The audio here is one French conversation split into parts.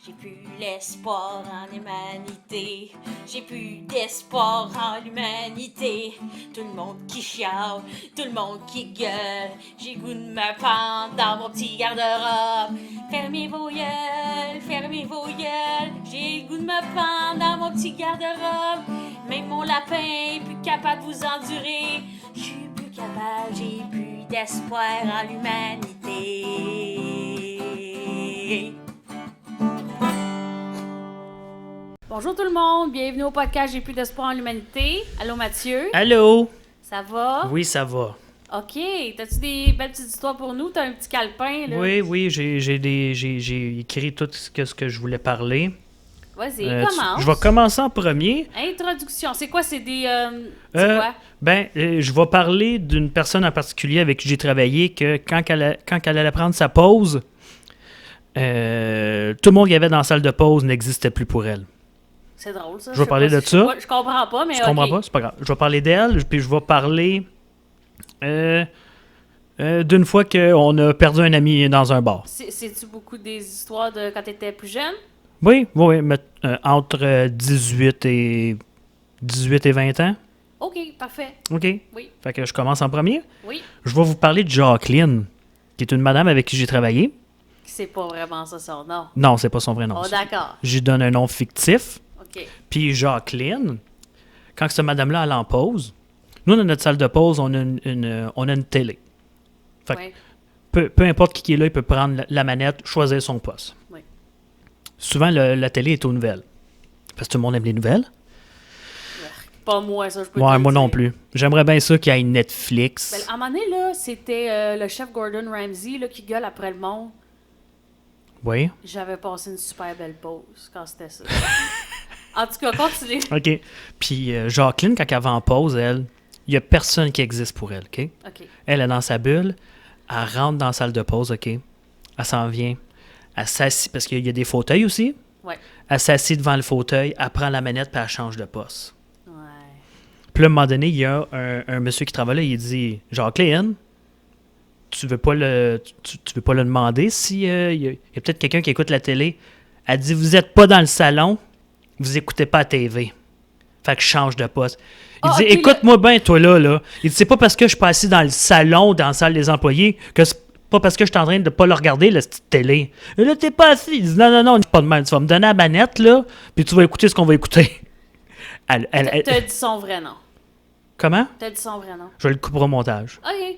J'ai plus l'espoir en l'humanité. J'ai plus d'espoir en l'humanité. Tout le monde qui chiale, tout le monde qui gueule. J'ai goût de me pendre dans mon petit garde-robe. Fermez vos gueules, fermez vos gueules. J'ai goût de me pendre dans mon petit garde-robe. Même mon lapin est plus capable de vous endurer. Je suis plus capable, j'ai plus d'espoir en l'humanité. Bonjour tout le monde, bienvenue au podcast J'ai plus d'espoir en l'humanité. Allô Mathieu. Allô? Ça va? Oui, ça va. OK, t'as-tu des belles petites histoires pour nous? T'as un petit calepin, là? Oui, j'ai écrit tout ce que je voulais parler. Vas-y, commence. Je vais commencer en premier. Introduction, c'est quoi? C'est des... c'est quoi? Je vais parler d'une personne en particulier avec qui j'ai travaillé que quand elle allait prendre sa pause, tout le monde qui avait dans la salle de pause n'existait plus pour elle. C'est drôle, ça. Je vais parler de ça. Je comprends pas, mais Tu comprends pas? C'est pas grave. Je vais parler d'elle, puis je vais parler d'une fois qu'on a perdu un ami dans un bar. C'est-tu beaucoup des histoires de quand t'étais plus jeune? Oui, mais, entre 18 et 20 ans. OK, parfait. OK. Oui. Fait que je commence en premier. Oui. Je vais vous parler de Jacqueline, qui est une madame avec qui j'ai travaillé. C'est pas vraiment ça son nom. Non, c'est pas son vrai nom. Oh, d'accord. J'y donne un nom fictif. OK. Puis Jacqueline, quand cette madame-là elle en pause, nous, dans notre salle de pause, on a une télé. Fait que Ouais. peu importe qui est là, il peut prendre la manette, choisir son poste. Oui. Souvent, la télé est aux nouvelles. Parce que tout le monde aime les nouvelles. Pas moi, ça, je peux te Ouais, le moi non dire. plus. J'aimerais bien ça qu'il y ait Netflix. Ben, à un moment donné, là, c'était le chef Gordon Ramsay là, qui gueule après le monde. Oui. J'avais passé une super belle pause quand c'était ça. En tout cas, continue. OK. Puis Jacqueline, quand elle va en pause, il n'y a personne qui existe pour elle, OK? OK. Elle est dans sa bulle, elle rentre dans la salle de pause, OK? Elle s'en vient, elle s'assit, parce qu'il y a des fauteuils aussi. Ouais. Elle s'assit devant le fauteuil, elle prend la manette, puis elle change de poste. Ouais. Puis là, à un moment donné, il y a un monsieur qui travaille là, il dit « Jacqueline, tu veux pas le demander si il y a peut-être quelqu'un qui écoute la télé? » Elle dit « Vous êtes pas dans le salon, vous écoutez pas la TV. » Fait que je change de poste. Il dit OK, écoute-moi bien, toi là. Il dit c'est pas parce que je suis pas assis dans le salon, dans la salle des employés, que c'est pas parce que je suis en train de pas le regarder, la petite télé. Et là, t'es pas assis. Il dit non, pas de même. Tu vas me donner la manette, là, puis tu vas écouter ce qu'on va écouter. T'as dit son vrai nom. Comment? T'as dit son vrai nom. Je le couperai au montage. OK.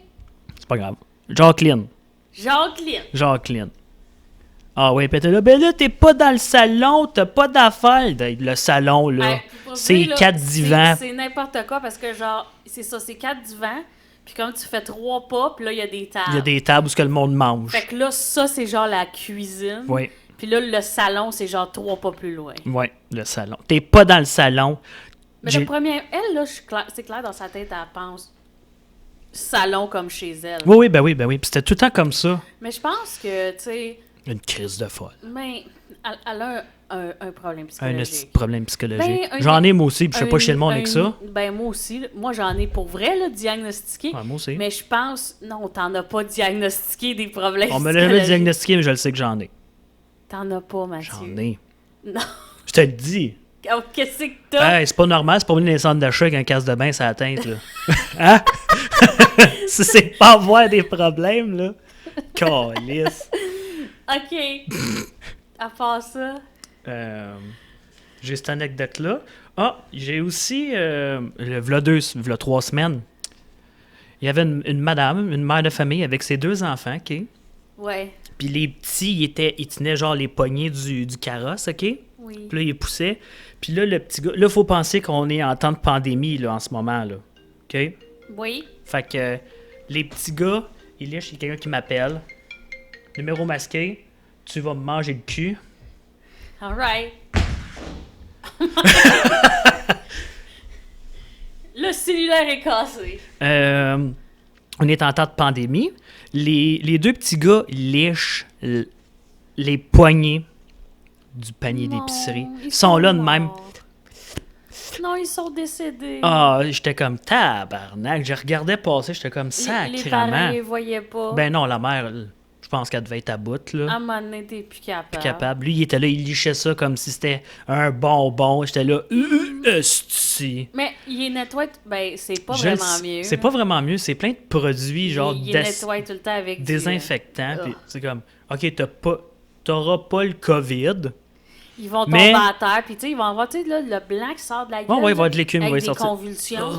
C'est pas grave. Jacqueline. Jacqueline. Ah oui, puis là, t'es pas dans le salon, t'as pas d'affaires. Le salon, là, Hey, pour c'est vrai, là, 4 divans. C'est n'importe quoi parce que, genre, c'est ça, c'est 4 divans. Puis comme tu fais 3 pas, puis là, il y a des tables. Il y a des tables où ce que le monde mange. Fait que là, ça, c'est genre la cuisine. Oui. Puis là, le salon, c'est genre 3 pas plus loin. Oui, le salon. T'es pas dans le salon. Mais le premier, elle, là, c'est clair dans sa tête, elle pense salon comme chez elle. Oui. Puis c'était tout le temps comme ça. Mais je pense que, tu sais, Une crise de folle. mais elle a un problème Un psychologique. petit problème psychologique. Ben, J'en ai moi aussi, puis je sais pas chez le monde avec ça. Ben, moi aussi. Moi, j'en ai pour vrai, là, diagnostiqué. Ouais, moi aussi. Mais je pense, non, t'en as pas diagnostiqué des problèmes On me l'a jamais psychologiques. diagnostiqué, mais je le sais que j'en ai. T'en as pas, Mathieu. J'en ai. Non. Je te le dis. Oh, qu'est-ce que t'as? Hey, c'est pas normal, c'est pas venir les centres d'achat avec un casse de bain sur la tête, là. Hein? C'est pas avoir des problèmes, là. Calisse. OK. À part ça... J'ai cette anecdote-là. Ah, j'ai aussi, v'là 3 semaines, il y avait une madame, une mère de famille avec ses 2 enfants, OK? Ouais. Puis les petits, ils tenaient genre les poignées du carrosse, OK? Oui. Puis là, ils poussaient. Puis là, le petit gars... Là, il faut penser qu'on est en temps de pandémie, là, en ce moment, là. OK? Oui. Fait que les petits gars, il y a quelqu'un qui m'appelle. Numéro masqué, tu vas me manger le cul. All right. Le cellulaire est cassé. On est en temps de pandémie. Les 2 petits gars lichent les poignées du panier Non, d'épicerie. ils Ils sont là de même. morts. Non, ils sont décédés. Ah, j'étais comme tabarnak. Je regardais passer, j'étais comme Les parents, sacrement. ils voyaient pas. Ben non, la mère, je pense qu'elle devait être à bout, là. À un moment donné, t'es plus capable. Plus capable. Lui, il était là, il lichait ça comme si c'était un bonbon. J'étais là, esti. Mais il nettoie... Ben, c'est pas Je le vraiment sais. mieux. C'est pas vraiment mieux. C'est plein de produits, genre Il nettoie tout le temps avec désinfectants. du... Puis c'est comme, OK, t'auras pas le COVID. Ils vont tomber Mais- à terre, puis tu sais, ils vont avoir, tu sais, là, le blanc qui sort de la gueule. Ouais, il va y avoir de l'écume, il avec va y des sortir. convulsions.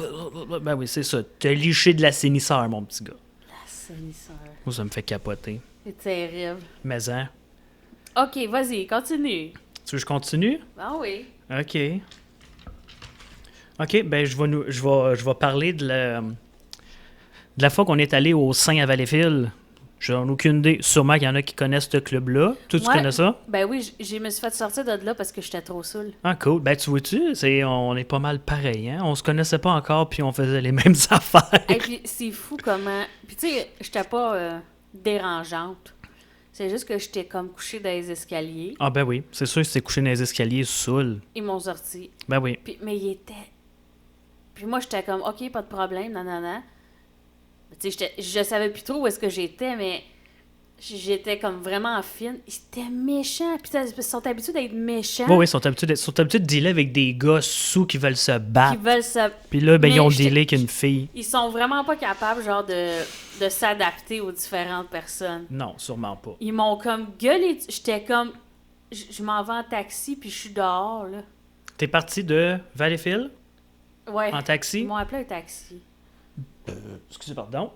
Ben oui, c'est ça. T'as liché de l'assainisseur, mon petit gars. L'assainisseur. Moi, ça me fait capoter. C'est terrible. Mais hein. OK, vas-y, continue. Tu veux que je continue? Ah oui. OK. OK, ben je vais parler de la fois qu'on est allé au Saint à Valleyfield. J'en ai aucune idée. Sûrement qu'il y en a qui connaissent ce club-là. Toi, tu Ouais. connais ça? Ben oui, je me suis fait sortir de là parce que j'étais trop saoule. Ah, cool. Ben, tu vois-tu, on est pas mal pareil, hein? On se connaissait pas encore, puis on faisait les mêmes affaires. Et puis, c'est fou comment... Puis tu sais, j'étais pas dérangeante. C'est juste que j'étais comme couchée dans les escaliers. Ah, ben oui. C'est sûr que c'est couché dans les escaliers, saoul. Ils m'ont sorti. Ben oui. Puis, mais il était... Puis moi, j'étais comme, OK, pas de problème, nanana. Tu sais, je savais plus trop où est-ce que j'étais, mais j'étais comme vraiment fine. Ils étaient méchants. Puis ils sont habitués d'être méchants. Oui, oui, ils sont habitués de dealer avec des gars sous qui veulent se Qui battre. veulent se... Puis là, ben, Mais ils ont j'étais- dealé avec une fille. Ils sont vraiment pas capables, genre, de s'adapter aux différentes personnes. Non, sûrement pas. Ils m'ont comme gueulé. J'étais comme... Je m'en vais en taxi, puis je suis dehors, là. T'es parti de Valleyfield Ouais. en taxi? Ils m'ont appelé un taxi. Excusez, pardon.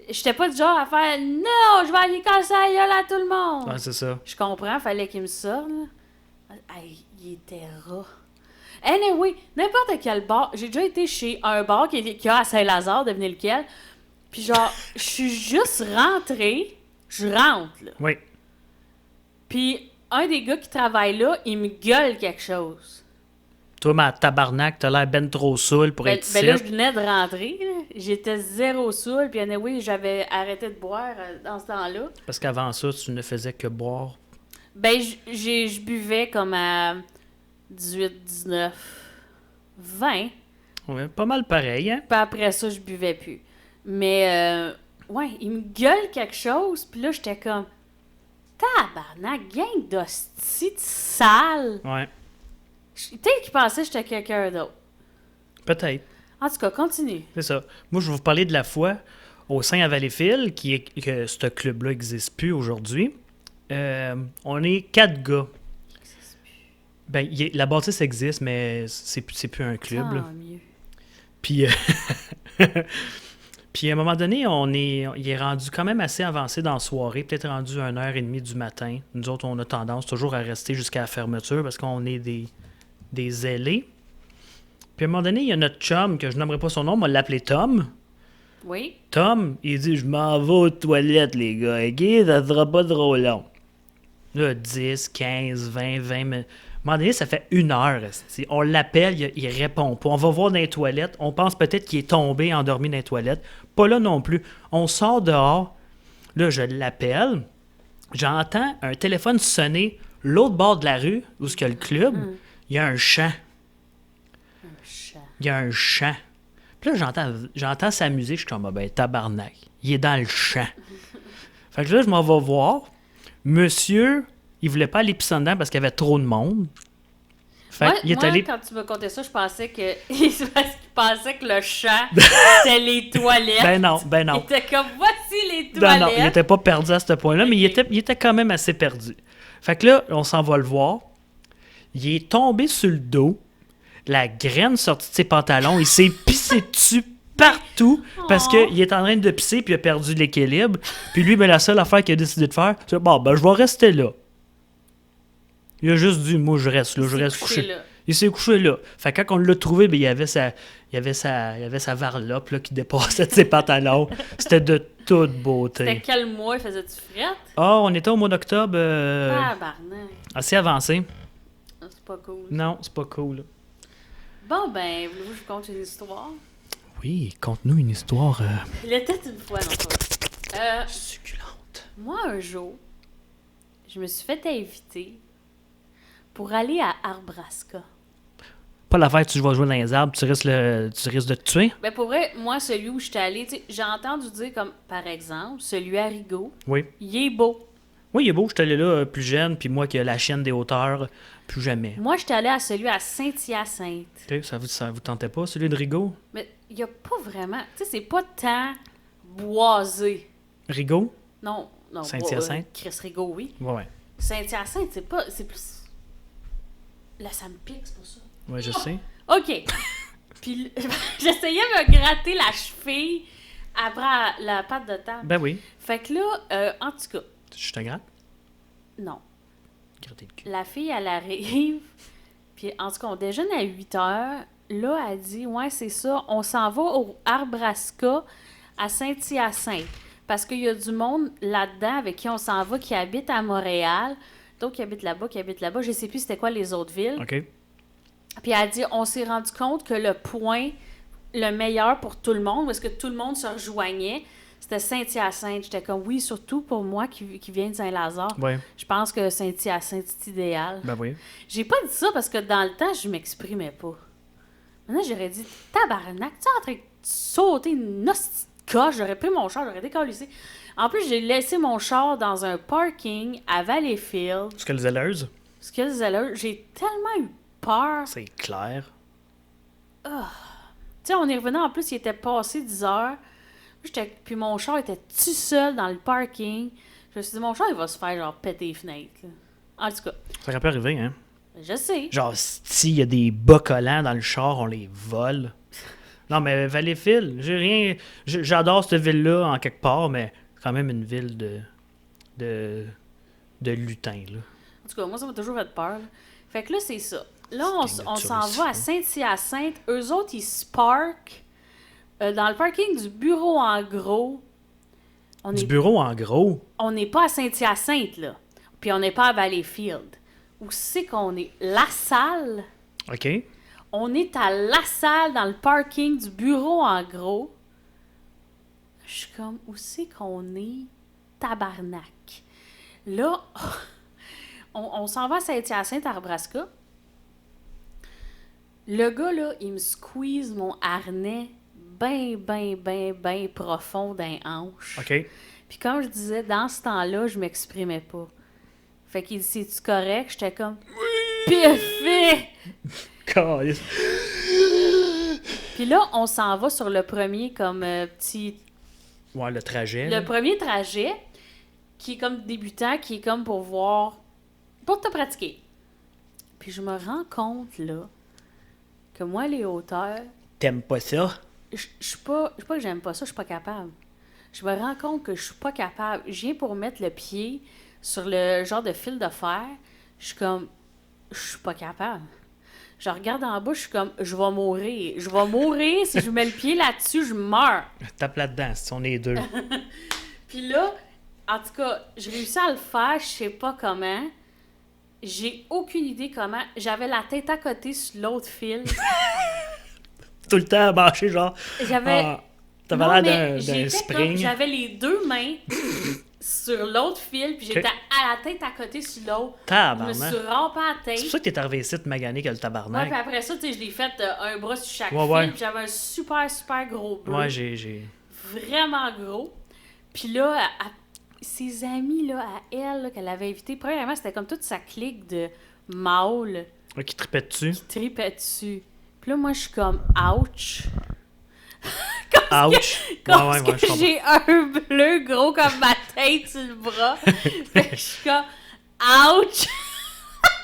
J'étais pas du genre à faire « Non, je vais aller casser la gueule à tout le monde! Ouais, c'est ça. Je comprends, fallait qu'il me sorte, là. Hey, il était rat. Anyway, n'importe quel bar. J'ai déjà été chez un bar qui a à Saint-Lazare, devinez lequel. Puis genre, je suis juste rentrée. Je rentre, là. Oui. Puis un des gars qui travaille là, il me gueule quelque chose. Toi, ma tabarnak, t'as l'air ben trop saoul pour être Ben là, ici. je venais de rentrer, là. J'étais zéro saoul. Puis anyway, j'avais arrêté de boire dans ce temps-là. Parce qu'avant ça, tu ne faisais que boire. Ben, je buvais comme à 18, 19, 20. Ouais, pas mal pareil, hein? Puis après ça, je buvais plus. Mais, ouais, il me gueule quelque chose. Puis là, j'étais comme, tabarnak, gang d'hosties de sale. Ouais. Peut-être qu'il pensait que j'étais quelqu'un d'autre. Peut-être. En tout cas, continue. C'est ça. Moi, je vais vous parler de la fois au Saint à Valleyfield, que ce club-là n'existe plus aujourd'hui. On est 4 gars. Ben, la bâtisse existe, mais c'est plus un club. là. Tant mieux. Puis, puis à un moment donné, il est rendu quand même assez avancé dans la soirée, peut-être rendu 1h30 du matin. Nous autres, on a tendance toujours à rester jusqu'à la fermeture parce qu'on est des zélés. Puis à un moment donné, il y a notre chum, que je nommerai pas son nom, on va l'appeler Tom. Oui. Tom, il dit « Je m'en vais aux toilettes, les gars, OK? Ça sera pas trop long. » Là, 10, 15, 20 minutes. À un moment donné, ça fait 1 heure. esti. On l'appelle, il répond pas. On va voir dans les toilettes. On pense peut-être qu'il est tombé, endormi dans les toilettes. Pas là non plus. On sort dehors. Là, je l'appelle. J'entends un téléphone sonner l'autre bord de la rue, où est-ce qu'il y a le club. Il y a un champ. Un chat. Il y a un champ. Puis là, j'entends sa musique. Je suis comme, ah ben, tabarnak. Il est dans le champ. Fait que là, je m'en vais voir. Monsieur, il voulait pas aller pisser dedans parce qu'il y avait trop de monde. Fait qu'il est moi, allé... quand tu me contais ça, je pensais que... c'est parce qu'il pensait que le chat, c'était les toilettes. Ben non. Il était comme, voici les Non, toilettes. non, il était pas perdu à ce point-là, mais il était quand même assez perdu. Fait que là, on s'en va le voir. Il est tombé sur le dos, la graine sortie de ses pantalons, il s'est pissé dessus partout parce qu'il est en train de pisser puis il a perdu l'équilibre. Puis lui, ben, la seule affaire qu'il a décidé de faire, c'est bon, ben je vais rester là. Il a juste dit, moi je reste là, je reste couché. Là. Il s'est couché là. Fait que quand on l'a trouvé, ben, il y avait sa varlope là, qui dépassait de ses pantalons. C'était de toute beauté. C'était quel mois faisais-tu frette? Ah, on était au mois d'octobre Tabarnak. assez avancé. Ah, c'est pas cool. Non, c'est pas cool. Bon, ben, voulez-vous que je vous conte une histoire? Oui, conte-nous une histoire Il était une fois, non pas. succulente. Moi, un jour, je me suis fait inviter pour aller à Arbraska. Pas l'affaire que tu vas jouer dans les arbres, tu risques de te tuer. Ben pour vrai, moi, celui où j'étais allée, tu sais, j'ai entendu dire comme, par exemple, celui à Rigaud, Oui. il est beau. Oui, il est beau, je suis allé là plus jeune, puis moi qui ai la chienne des hauteurs, plus jamais. Moi, j'étais allée à celui à Saint-Hyacinthe. Ok, ça vous tentait pas, celui de Rigaud? Mais il y a pas vraiment, tu sais, c'est pas tant boisé. Rigaud? Non, Saint-Hyacinthe? Chris Rigaud, oui. Ouais. Saint-Hyacinthe, c'est plus... Là, ça me pique, c'est pour ça. Ouais, je sais. OK. Puis j'essayais de me gratter la cheville après la patte de table. Ben oui. Fait que là, en tout cas, Je te gratte? non. Gratter le cul. La fille, elle arrive, puis en tout cas, on déjeune à 8 heures. Là, elle dit, ouais, c'est ça, on s'en va au Arbrasca à Saint-Hyacinthe. Parce qu'il y a du monde là-dedans avec qui on s'en va qui habite à Montréal. D'autres qui habitent là-bas, Je sais plus c'était quoi les autres villes. OK. Puis elle dit, on s'est rendu compte que le point le meilleur pour tout le monde, parce que tout le monde se rejoignait, c'était Saint-Hyacinthe. J'étais comme, oui, surtout pour moi qui viens de Saint-Lazare. Ouais. Je pense que Saint-Hyacinthe, c'est idéal. Ben oui. J'ai pas dit ça parce que dans le temps, je m'exprimais pas. Maintenant, j'aurais dit, tabarnak, tu es en train de sauter une hostie de coche. J'aurais pris mon char, j'aurais décalissé. En plus, j'ai laissé mon char dans un parking à Valleyfield. Ce que le zèleuse, Ce que j'ai tellement eu peur. c'est clair. Tu sais, on est revenu, en plus, il était passé 10 heures. Puis mon char était tout seul dans le parking. Je me suis dit, mon char, il va se faire, genre, péter les fenêtres. Là. En tout cas, Ça aurait pu arriver, hein? je sais. Genre, s'il y a des bas collants dans le char, on les vole. Non, mais Valleyfield, j'ai rien... J'adore cette ville-là, en quelque part, mais c'est quand même une ville de lutins, là. En tout cas, moi, ça m'a toujours fait peur. Là. Fait que là, c'est ça. Là, C'est on de s'en touristes, va à hein. Saint-Hyacinthe. Eux autres, ils se parquent dans le parking du bureau en gros. Du bureau, en gros. On n'est pas à Saint-Hyacinthe, là. Puis on n'est pas à Valleyfield. Où c'est qu'on est? La Salle. OK. On est à La Salle, dans le parking du bureau en gros. Je suis comme, où c'est qu'on est? Tabarnak. Là, on s'en va à Saint-Hyacinthe, à Arbrasca. Le gars, là, il me squeeze mon harnais ben profond d'un hanche. OK. Puis comme je disais, dans ce temps-là, je m'exprimais pas. Fait qu'il dit, c'est-tu correct? J'étais comme, piffé! Calisse. Puis là, on s'en va sur le premier comme petit... Ouais, le trajet. Le là. premier trajet, qui est comme débutant, qui est comme pour voir... Pour te pratiquer. Puis je me rends compte, là, que moi, les hauteurs, T'aimes pas ça? je suis pas que j'aime pas ça, je suis pas capable. Je me rends compte que je suis pas capable. Je viens pour mettre le pied sur le genre de fil de fer. Je suis comme, je suis pas capable. Je regarde en bas, je suis comme, je vais mourir. Je vais mourir si je mets le pied là-dessus, je meurs. Tape là-dedans, si on est deux. Puis là, en tout cas, je réussis à le faire, je sais pas comment. J'ai aucune idée comment. J'avais la tête à côté sur l'autre fil. Tout le temps à marcher, genre. J'avais... Ah, t'avais Non, l'air mais d'un j'étais spring. comme, j'avais les deux mains sur l'autre fil, puis j'étais Ok. à la tête à côté sur l'autre. Je me Tabarnak. suis rampé à la C'est pour tête. ça que t'es arrivé ici de maganer que le Ouais, tabarnak. puis après ça, tu sais, je l'ai fait un bras sur chaque Ouais, ouais. fil, puis j'avais un super gros bleu. Ouais, j'ai... Vraiment gros. Puis là, ses amis, là, à elle, là, qu'elle avait invité, premièrement, c'était comme toute sa clique de mâles Ouais, qui tripait dessus. qui tripaient dessus. Puis là, moi, je suis comme, ouch. Ouch. Comme ouais, que je comprends. j'ai un bleu gros comme ma tête sur le bras. Fait que je suis comme, ouch!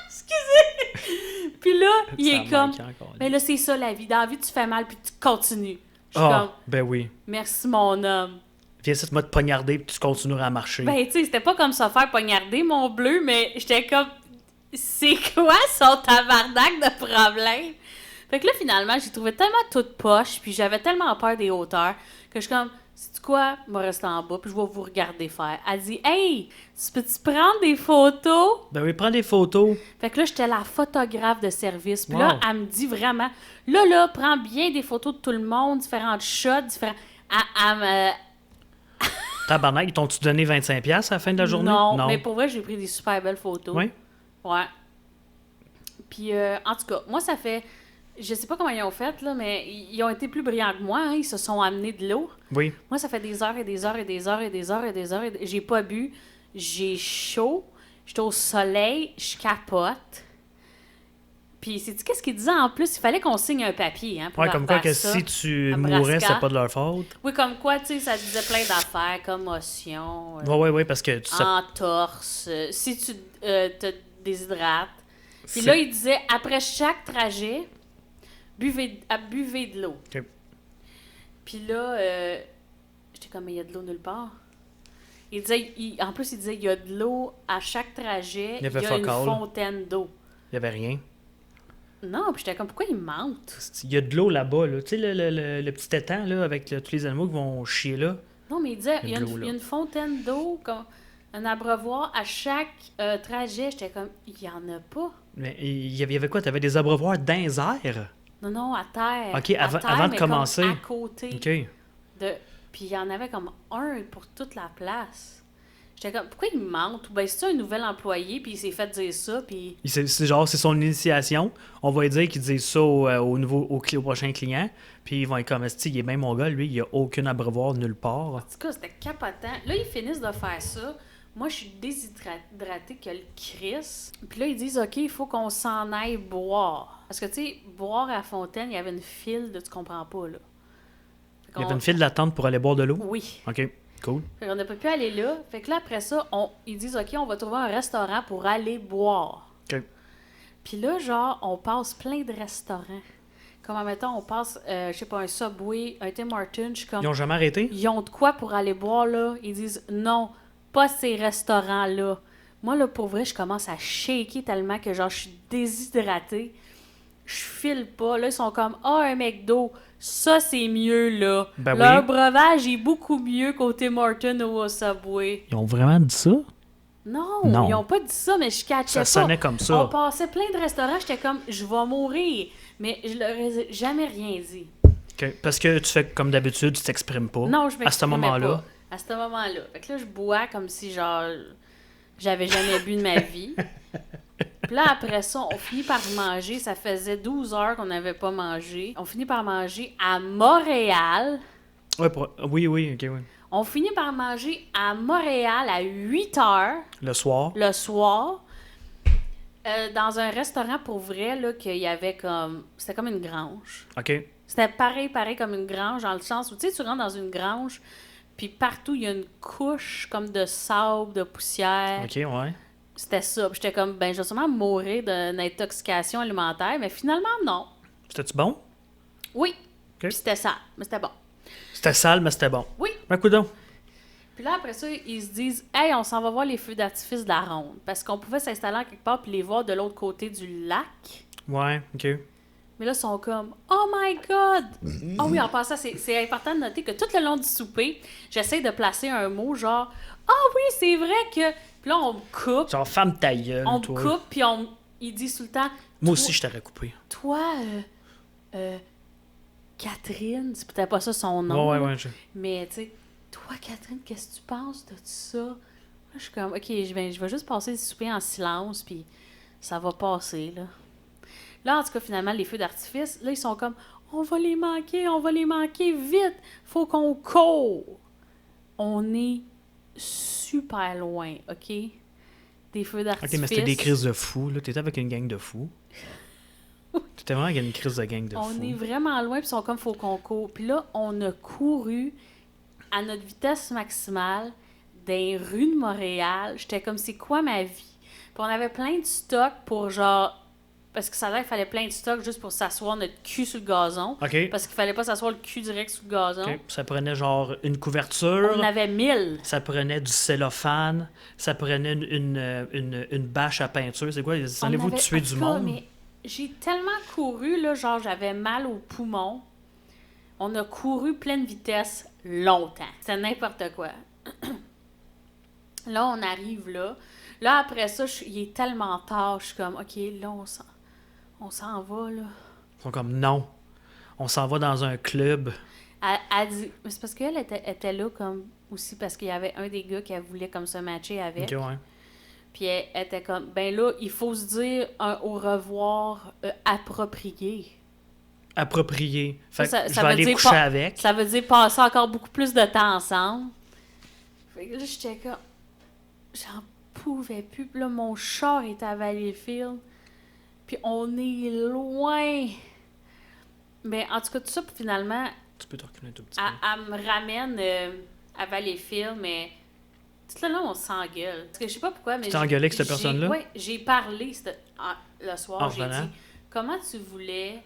Excusez! Puis là, il Ça est comme, manque encore. mais là, c'est ça la vie. Dans la vie, tu fais mal puis tu continues. Je suis Ah, comme, ben oui. merci mon homme. Viens ici, tu vas te poignarder puis tu continueras à marcher. Ben, tu sais, c'était pas comme ça faire poignarder mon bleu, mais j'étais comme, c'est quoi son tabarnak de problème? Fait que là, finalement, j'ai trouvé tellement toute poche, puis j'avais tellement peur des hauteurs, que je suis comme, sais-tu quoi? Je vais rester en bas, puis je vais vous regarder faire. Elle dit, hey, tu peux-tu prendre des photos? Ben oui, prends des photos. Fait que là, j'étais la photographe de service. Puis Wow. là, elle me dit vraiment, là, prends bien des photos de tout le monde, différentes shots, différents... Elle me... Tabarnak, ils t'ont-tu donné 25$ à la fin de la journée? Non, mais pour vrai, j'ai pris des super belles photos. Oui? Ouais. Puis, en tout cas, moi, ça fait Je sais pas comment ils ont fait, là, mais ils ont été plus brillants que moi. Hein. Ils se sont amenés de l'eau. Oui. Moi, ça fait des heures et des heures et des heures et des heures et des heures. J'ai pas bu. J'ai chaud. J'étais au soleil. Je capote. Puis, sais-tu qu'est-ce qu'ils disaient en plus? Il fallait qu'on signe un papier, hein, pour Ouais, leur comme quoi faire que ça. si tu à mourais, Nebraska. c'est pas de leur faute. Oui, comme quoi, tu sais, ça disait plein d'affaires, commotion, Ouais, parce que tu sais. entorse, si tu te déshydrates. Puis C'est- là, il disait, après chaque trajet, buvez de l'eau. Ok. Puis là, j'étais comme, mais il y a de l'eau nulle part. Il disait, en plus, il disait, il y a de l'eau à chaque trajet, Il y avait il y a une fuck all. fontaine d'eau. Il y avait rien. Non, puis j'étais comme, pourquoi il mentent? Il y a de l'eau là-bas, là. Tu sais, le petit étang, là, avec tous les animaux qui vont chier là. Non, mais il disait, Il y a de l'eau, il y a là. une fontaine d'eau, comme un abreuvoir à chaque trajet. J'étais comme, il y en a pas. Mais il y avait quoi? T'avais des abreuvoirs dans les airs? Non, non, à terre. Ok, À avant- terre, avant de mais comme commencer. à côté. OK. Puis il y en avait comme un pour toute la place. J'étais comme, pourquoi il mentent? Ou bien c'est un nouvel employé, puis il s'est fait dire ça, puis... C'est genre, c'est son initiation. On va lui dire qu'il dit ça au prochain client. Puis ils vont être comme, il est bien mon gars, lui, il n'y a aucun abreuvoir nulle part. En tout cas, c'était capotant. Là, ils finissent de faire ça. Moi, je suis déshydratée que le Chris. Puis là, ils disent, OK, il faut qu'on s'en aille boire. Parce que, tu sais, boire à la fontaine, il y avait une file de... Tu comprends pas, là. Il y avait une file d'attente pour aller boire de l'eau. Oui. OK, cool. Fait qu'on n'a pas pu aller là. Fait que là, après ça, ils disent, OK, on va trouver un restaurant pour aller boire. OK. Puis là, genre, on passe plein de restaurants. Comme, admettons, on passe, je sais pas, un Subway, un Tim Hortons. Je suis comme, Ils ont jamais arrêté? ils ont de quoi pour aller boire, là? Ils disent, non, pas ces restaurants-là. Moi, là, pour vrai, je commence à shaker tellement que, genre, je suis déshydratée. Je file pas. Là, ils sont comme, un McDo, ça, c'est mieux, là. Ben Leur oui. breuvage est beaucoup mieux qu'au Tim Hortons ou au Subway. Ils ont vraiment dit ça? Non, Non. ils ont pas dit ça, mais je catchais Ça pas. sonnait comme ça. On passait plein de restaurants, j'étais comme, je vais mourir. Mais je leur ai jamais rien dit. OK. Parce que tu fais comme d'habitude, tu t'exprimes pas. Non, je À ce m'exprimais moment-là. pas. À ce moment-là. Fait que là, je bois comme si, genre, j'avais jamais bu de ma vie. Puis là, après ça, on finit par manger. Ça faisait 12 heures qu'on n'avait pas mangé. On finit par manger à Montréal. Ouais, oui, OK, oui. On finit par manger à Montréal à 8 heures Le soir. le soir. Dans un restaurant pour vrai, là, qu'il y avait comme... C'était comme une grange. OK. C'était pareil comme une grange, dans le sens où, tu sais, tu rentres dans une grange, puis partout, il y a une couche comme de sable, de poussière. OK, ouais. C'était ça. Puis j'étais comme, ben, je vais sûrement mourir d'une intoxication alimentaire, mais finalement, non. C'était-tu bon? Oui. Puis c'était ça, mais c'était bon. C'était sale, mais c'était bon. Oui. Ben, coudonc. Puis là, après ça, ils se disent, hey, on s'en va voir les feux d'artifice de la ronde. Parce qu'on pouvait s'installer en quelque part puis les voir de l'autre côté du lac. Ouais, OK. Mais là, ils sont comme, oh my God! Ah oui, en passant, c'est important de noter que tout le long du souper, j'essaie de placer un mot genre, ah oui, c'est vrai que. Puis là, on me coupe, Genre, femme ta gueule, on me toi. coupe, puis ils disent tout le temps, Moi aussi, je t'aurais coupé. toi, Catherine, c'est peut-être pas ça son nom. Ouais, là, ouais. Mais tu sais, toi, Catherine, qu'est-ce que tu penses de ça? Là, je suis comme, ok, je vais juste passer le souper en silence, puis ça va passer, là. Là, en tout cas, finalement, les feux d'artifice, là, ils sont comme, on va les manquer, vite, faut qu'on court. On est super loin, ok? Des feux OK, d'artifice. mais c'était des crises de fous, là. T'étais avec une gang de fous. T'étais vraiment avec une crise de gang de On fous. est vraiment loin, puis ils sont comme, faut qu'on court. Puis là, on a couru à notre vitesse maximale des rues de Montréal. J'étais comme, c'est quoi ma vie? Puis on avait plein de stocks pour genre... Parce que ça a l'air qu'il fallait plein de stocks juste pour s'asseoir notre cul sur le gazon. OK. Parce qu'il fallait pas s'asseoir le cul direct sur le gazon. OK. Ça prenait genre une couverture. On en avait 1000. Ça prenait du cellophane. Ça prenait une bâche à peinture. C'est quoi? Allez-vous On avait- tuer en du tout cas, monde? mais j'ai tellement couru, là, genre j'avais mal aux poumons. On a couru pleine vitesse longtemps. C'était n'importe quoi. Là, on arrive là. Là, après ça, il est tellement tard. Je suis comme, OK, là, on s'en va, là. Ils sont comme, non. On s'en va dans un club. Elle dit... Mais c'est parce qu'elle était là comme aussi parce qu'il y avait un des gars qu'elle voulait comme se matcher avec. OK, ouais. Puis elle était comme, ben là, il faut se dire un au revoir approprié. approprié. Fait que Ça je veut vais aller dire coucher pas- avec. Ça veut dire passer encore beaucoup plus de temps ensemble. Fait que là, j'étais comme... J'en pouvais plus. Puis là, mon char est à Valleyfield. Puis on est loin. Mais en tout cas, tout ça, puis finalement, Tu peux te reculer un tout petit elle me ramène à Valleyfield, mais tout le long, on s'engueule. Parce que je sais pas pourquoi, mais... Tu t'es engueulé avec cette personne-là? Oui, j'ai parlé le soir. En J'ai revenant? dit, comment tu voulais...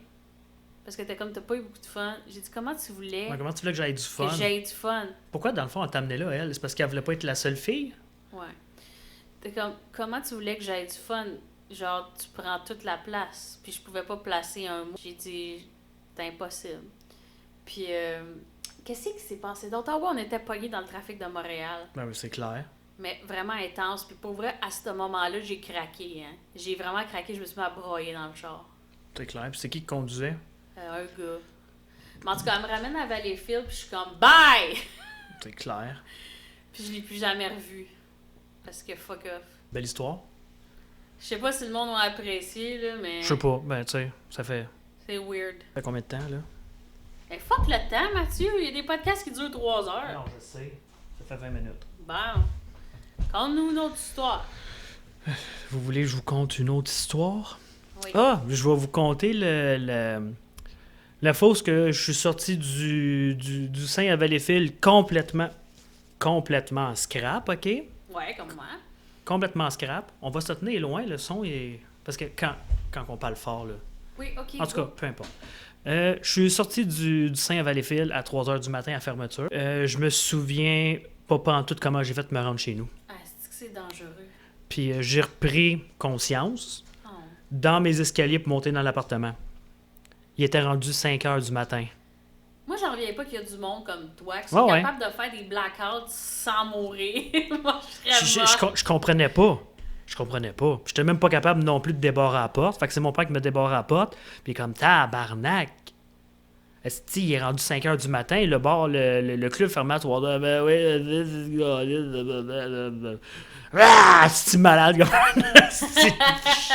Parce que t'as pas eu beaucoup de fun. J'ai dit, comment tu voulais peu. Comment tu voulais que j'aille du fun? que j'aie du fun? Pourquoi, dans le fond, elle t'a amené là, elle? C'est parce qu'elle voulait pas être la seule fille? Ouais. T'es comme, comment tu voulais que j'aille du fun? Genre, tu prends toute la place. Puis je pouvais pas placer un mot. J'ai dit, c'est impossible. Puis, qu'est-ce qui s'est passé d'autre? Ah ouais, on était pognés dans le trafic de Montréal. Ben oui, c'est clair. Mais vraiment intense. Puis pour vrai, à ce moment-là, j'ai craqué. Hein. J'ai vraiment craqué. Je me suis mis à broyer dans le char. C'est clair. Puis c'est qui conduisait? Un gars. Mais en tout cas, elle me ramène à Valleyfield. Puis je suis comme, bye! C'est clair. Puis je l'ai plus jamais revu. Parce que fuck off. Belle histoire. Je sais pas si le monde va apprécier, là, mais... Je sais pas. Ben, tu sais, ça fait C'est weird. combien de temps, là? Mais fuck le temps, Mathieu. Il y a des podcasts qui durent 3 heures. Non, je sais. Ça fait 20 minutes. Bon. Conte-nous une autre histoire. Vous voulez que je vous conte une autre histoire? Oui. Ah, je vais vous conter la fausse que je suis sorti du sein à Valleyfield complètement scrap, OK? Ouais, comme moi. Complètement scrap. On va se tenir loin, le son est... Parce que quand on parle fort, là... Oui, ok. En tout cas, peu importe. Je suis sorti du sein à Valleyfield à 3h du matin à fermeture. Je me souviens pas pantoute comment j'ai fait me rendre chez nous. Ah, c'est que c'est dangereux. Puis j'ai repris conscience Oh. dans mes escaliers pour monter dans l'appartement. Il était rendu 5h du matin. Moi, j'en reviens pas qu'il y a du monde comme toi qui Ouais, sont ouais. capables de faire des blackouts sans mourir. Moi, je Je, serais je, morte. je comprenais pas. Je comprenais pas. J'étais même pas capable non plus de débarrer à la porte. Fait que c'est mon père qui me débarre à la porte. Puis comme, tabarnak. Esti, il est rendu 5h du matin. Le bar, le club fermé à 3h. Ben oui. Ah, c'est malade. C'est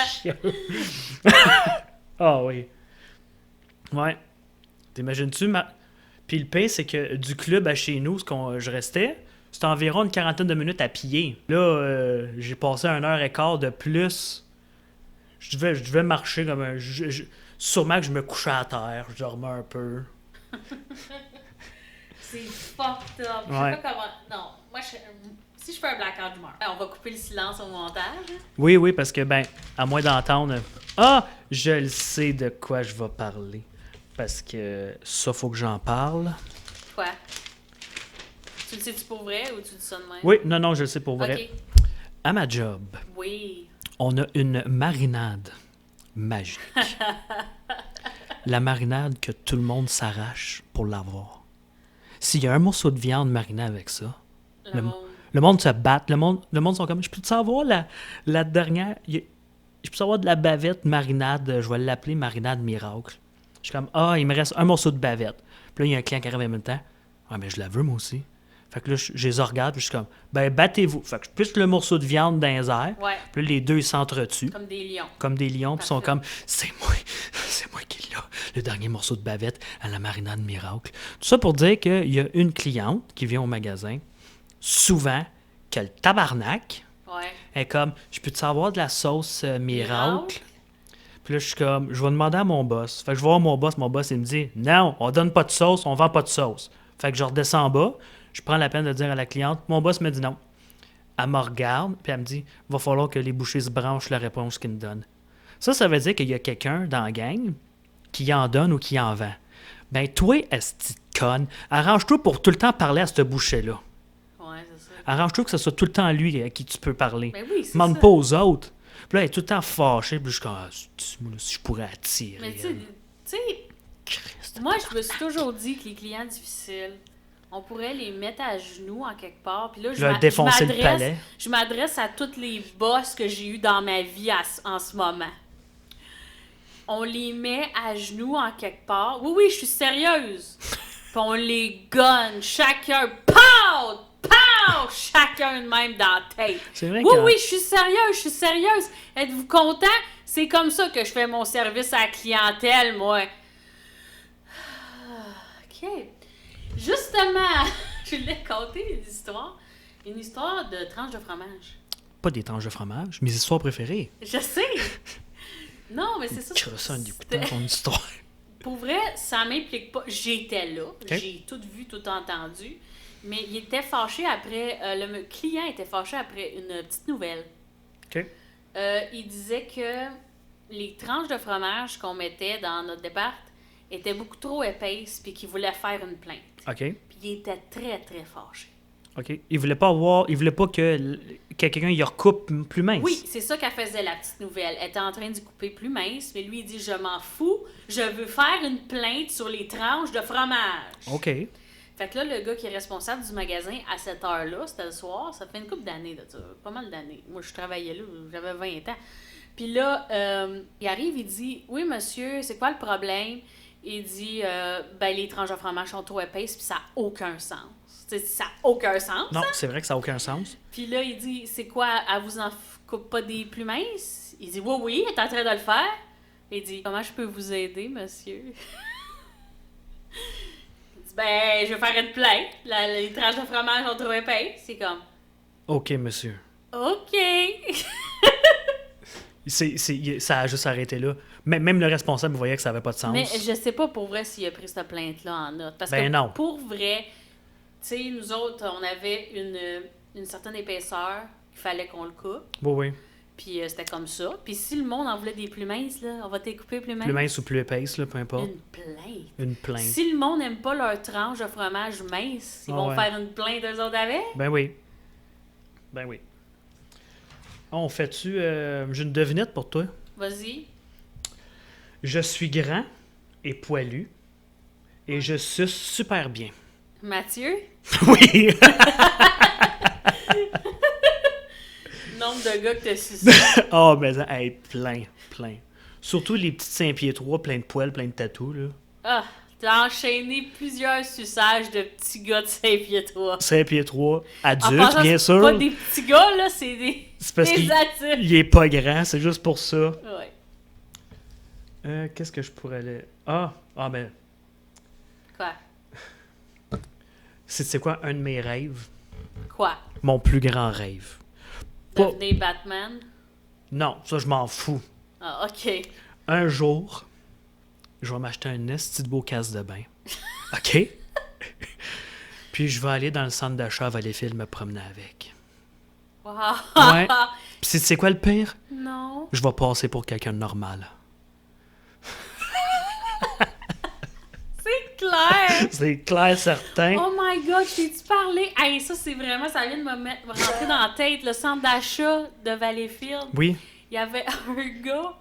chiant. Ah oui. Ouais. T'imagines-tu? Puis le pire, c'est que du club à chez nous, je restais, c'était environ une 40aine de minutes à pied. Là, j'ai passé 1h15 de plus. Je devais marcher comme un... sûrement que je me couchais à terre. Je dormais un peu. C'est fucked up. Je Ouais. sais pas comment... Non, moi, si je fais un blackout, je meurs. On va couper le silence au montage. Hein? Oui, parce que, ben, à moins d'entendre... Ah! Je le sais de quoi je vais parler. Parce que ça, faut que j'en parle. Quoi? Tu le sais-tu pour vrai ou tu dis ça de même? Oui, non, je le sais pour vrai. Ok. À ma job, Oui. on a une marinade magique. La marinade que tout le monde s'arrache pour l'avoir. S'il y a un morceau de viande marinée avec ça, le monde se bat. Le monde sont comme, je peux-tu savoir la dernière... Je peux savoir de la bavette marinade, je vais l'appeler marinade miracle. Je suis comme, il me reste un morceau de bavette. Puis là, il y a un client qui arrive en même temps. Ah, mais je la veux, moi aussi. Fait que là, je les regarde, puis je suis comme, ben, battez-vous. Fait que je pousse le morceau de viande dans les airs. Ouais, Puis là, les deux, ils s'entretuent. comme des lions. Comme des lions, puis ils sont Parfait. comme, c'est moi qui l'ai, le dernier morceau de bavette à la marinade miracle. Tout ça pour dire qu'il y a une cliente qui vient au magasin, souvent, qu'elle tabarnak, Ouais. elle est comme, je peux te savoir de la sauce miracle? Miracle? Puis là, je suis comme, je vais demander à mon boss. Fait que je vais voir mon boss il me dit, non, on donne pas de sauce, on vend pas de sauce. Fait que je redescends en bas, je prends la peine de dire à la cliente, mon boss me dit non. Elle me regarde, puis elle me dit, va falloir que les bouchers se branchent la réponse qu'ils me donnent. Ça veut dire qu'il y a quelqu'un dans la gang qui en donne ou qui en vend. Ben, toi, esti de conne, arrange-toi pour tout le temps parler à ce boucher-là. Ouais, c'est ça. Arrange-toi que ce soit tout le temps lui à qui tu peux parler. Mais oui, c'est Demande ça. pas aux autres. Puis là, elle est tout le temps fâchée, puis je suis comme, si je pourrais attirer. Mais tu elle. sais, Christ. moi, je me suis toujours dit que les clients difficiles, on pourrait les mettre à genoux en quelque part. Puis là, Je vais défoncer le palais. Je m'adresse à toutes les boss que j'ai eu dans ma vie en ce moment. On les met à genoux en quelque part. Oui, je suis sérieuse. Puis on les gonne, chacun, pow! Pow! Chacun de même dans la tête. C'est vrai Oui, que... oui, je suis sérieuse. Êtes-vous content? C'est comme ça que je fais mon service à la clientèle, moi. OK. Justement, je voulais conter une histoire. Une histoire de tranche de fromage. Pas des tranches de fromage, mes histoires préférées. Je sais! Non, mais c'est ça. Crosson en c'était- écoutant ton histoire. Pour vrai, ça m'implique pas. J'étais là. OK. J'ai tout vu, tout entendu. Mais il était fâché après... le client était fâché après une petite nouvelle. OK. Il disait que les tranches de fromage qu'on mettait dans notre départ étaient beaucoup trop épaisses puis qu'il voulait faire une plainte. OK. Puis il était très, très fâché. OK. Il voulait pas que quelqu'un y recoupe plus mince. Oui, c'est ça qu'elle faisait, la petite nouvelle. Elle était en train d'y couper plus mince, mais lui, il dit « Je m'en fous, je veux faire une plainte sur les tranches de fromage. » OK. Fait que là, le gars qui est responsable du magasin à cette heure-là, c'était le soir, ça fait une couple d'années de ça, pas mal d'années. Moi, je travaillais là, j'avais 20 ans. Puis là, il arrive, il dit « Oui, monsieur, c'est quoi le problème? » Il dit ben les tranches de fromage sont trop épaisses, puis ça n'a aucun sens. Tu sais, ça n'a aucun sens. Non, c'est vrai que ça n'a aucun sens. Puis là, il dit, c'est quoi, elle vous en coupe pas des plus minces? Il dit, oui, oui, elle est en train de le faire. Il dit, comment je peux vous aider, monsieur? Il dit, ben, je vais faire une plainte. Les tranches de fromage sont trop épaisses. C'est comme, OK, monsieur. OK. Ça a juste arrêté là. Même le responsable voyait que ça n'avait pas de sens. Mais je sais pas pour vrai s'il a pris cette plainte-là en note. Parce Ben que non. pour vrai, tu sais, nous autres, on avait une certaine épaisseur qu'il fallait qu'on le coupe. Oui, oui. Puis c'était comme ça. Puis si le monde en voulait des plus minces, là, on va t'écouper plus minces. Plus mince ou plus épaisse, là, peu importe. Une plainte. Une plainte. Si le monde n'aime pas leur tranche de fromage mince, ils Ah vont ouais. faire une plainte eux autres avec. Ben oui. Ben oui. On fait-tu... j'ai une devinette pour toi. Vas-y. Je suis grand et poilu et je suce super bien. Mathieu, Oui! nombre de gars que t'as sucé. Oh, mais ça, hey, plein. Surtout les petites 5 pieds 3, plein de poils, plein de tatous, là. Ah, t'as enchaîné plusieurs suçages de petits gars de 5 pieds 3. 5 pieds 3, En adultes, passant, bien c'est sûr. pas des petits gars, là, c'est C'est parce des qu'il adultes. il est pas grand, c'est juste pour ça. Ouais. Qu'est-ce que je pourrais aller... ben, Quoi? c'est quoi un de mes rêves? Quoi? Mon plus grand rêve. Pas- Devenir Batman? Non, ça, je m'en fous. Ah, OK. Un jour, je vais m'acheter un esti de beau casse de bain. OK? Puis je vais aller dans le centre d'achat à Valleyfield me promener avec. Wow. Ouais. Puis c'est quoi le pire? Non. Je vais passer pour quelqu'un de normal. C'est clair. C'est clair, certain. Oh my god, je t'ai-tu parlé? Hey, ça, c'est vraiment, ça vient de me rentrer dans la tête. Le centre d'achat de Valleyfield. Oui. Il y avait un gars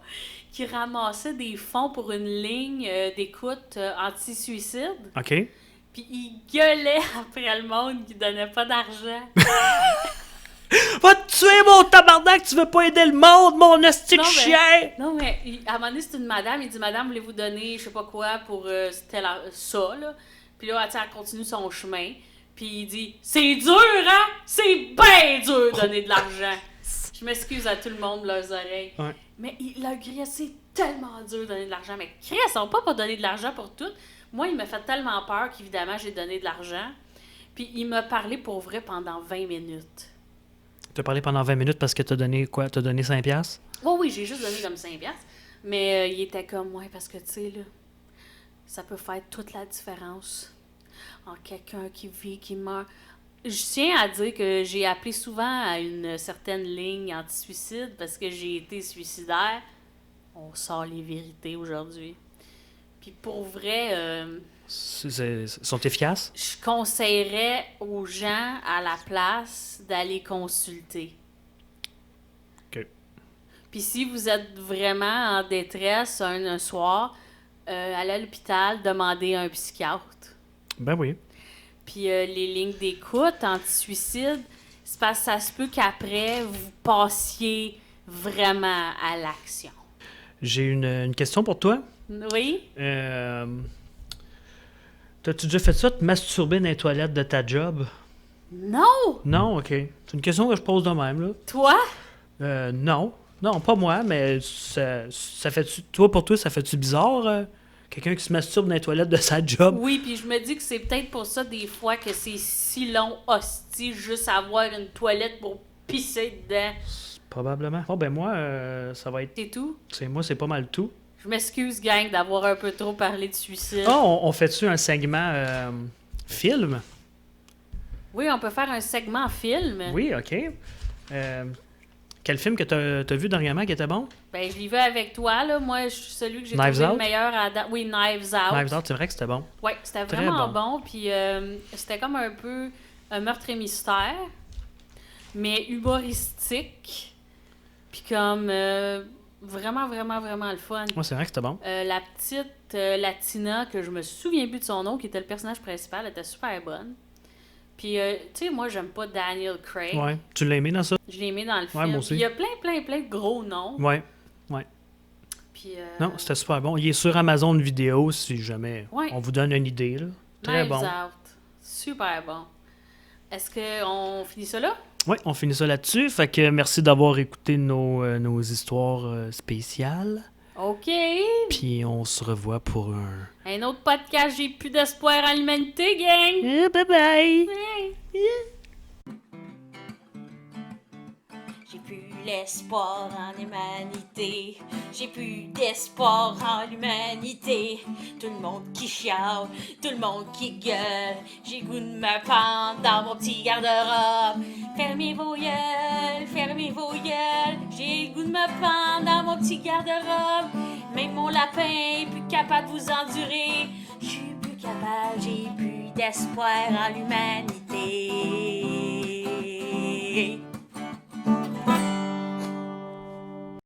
qui ramassait des fonds pour une ligne d'écoute anti-suicide. OK. Puis il gueulait après le monde qui donnait pas d'argent. Va te tuer, mon tabarnak! Tu veux pas aider le monde, mon esti de Non, mais- chien! Non, mais à un moment donné, c'est une madame. Il dit, madame, voulez-vous donner, je sais pas quoi, pour ça, là? Puis là, elle continue son chemin. Puis il dit, c'est dur, hein? C'est bien dur de donner de l'argent. Je m'excuse à tout le monde, leurs oreilles. Ouais. Mais il a crié, c'est tellement dur de donner de l'argent. Mais Chris, on peut pas donner de l'argent pour tout. Moi, il m'a fait tellement peur qu'évidemment, j'ai donné de l'argent. Puis il m'a parlé pour vrai pendant 20 minutes. T'as parlé pendant 20 minutes parce que t'as donné quoi? T'as donné 5 piastres? Oh oui, j'ai juste donné comme 5 piastres. Mais il était comme, ouais, parce que tu sais, là, ça peut faire toute la différence en quelqu'un qui vit, qui meurt. Je tiens à dire que j'ai appelé souvent à une certaine ligne anti-suicide parce que j'ai été suicidaire. On sort les vérités aujourd'hui. Puis pour vrai, Sont efficaces? je conseillerais aux gens à la place d'aller consulter. OK. Puis si vous êtes vraiment en détresse un soir, allez à l'hôpital, demandez un psychiatre. Ben oui. Puis les lignes d'écoute anti-suicide, c'est parce que ça se peut qu'après, vous passiez vraiment à l'action. J'ai une question pour toi. Oui? T'as-tu déjà fait ça, te masturber dans les toilettes de ta job? Non! Non, OK. C'est une question que je pose de même, là. Toi? Non. Non, pas moi, mais ça fait-tu... Toi, pour toi, ça fait-tu bizarre quelqu'un qui se masturbe dans les toilettes de sa job. Oui, puis je me dis que c'est peut-être pour ça des fois que c'est si long, hostie, juste avoir une toilette pour pisser dedans. Probablement. Bon, ben moi, ça va être... C'est tout. C'est pas mal tout. Je m'excuse, gang, d'avoir un peu trop parlé de suicide. Oh, on fait-tu un segment film? Oui, on peut faire un segment film. Oui, OK. Quel film que t'as vu dernièrement qui était bon? Ben, je l'y vais avec toi, là. Moi, je suis celui que j'ai Knives trouvé Out? le meilleur à date. Oui, Knives Out. Knives Out, c'est vrai que c'était bon. Oui, c'était Très vraiment bon. bon. Puis c'était comme un peu un meurtre et mystère, mais humoristique. Puis comme vraiment, vraiment, vraiment le fun. Ouais, c'est vrai que c'était bon. La petite Latina, que je me souviens plus de son nom, qui était le personnage principal, elle était super bonne. Puis, tu sais, moi, j'aime pas Daniel Craig. Ouais. Tu l'as aimé dans ça? Je l'ai aimé dans le film. moi aussi. Puis il y a plein, plein, plein de gros noms. Ouais. Puis, Non, c'était super bon. Il est sur Amazon Vidéo si jamais Ouais. on vous donne une idée. Là. Très Knives bon. Out. Super bon. Est-ce qu'on finit ça là? Oui, on finit ça là-dessus. Fait que merci d'avoir écouté nos histoires spéciales. OK. Puis on se revoit pour Un autre podcast, j'ai plus d'espoir en l'humanité, gang! Bye bye! J'ai plus l'espoir en l'humanité. J'ai plus d'espoir en l'humanité. Tout le monde qui chiale, tout le monde qui gueule. J'ai goût de me pendre dans mon petit garde-robe. Fermez vos gueules, fermez vos gueules. J'ai le goût de me pendre dans mon petit garde-robe. Même mon lapin est plus capable de vous endurer. Je suis plus capable, j'ai plus d'espoir en l'humanité.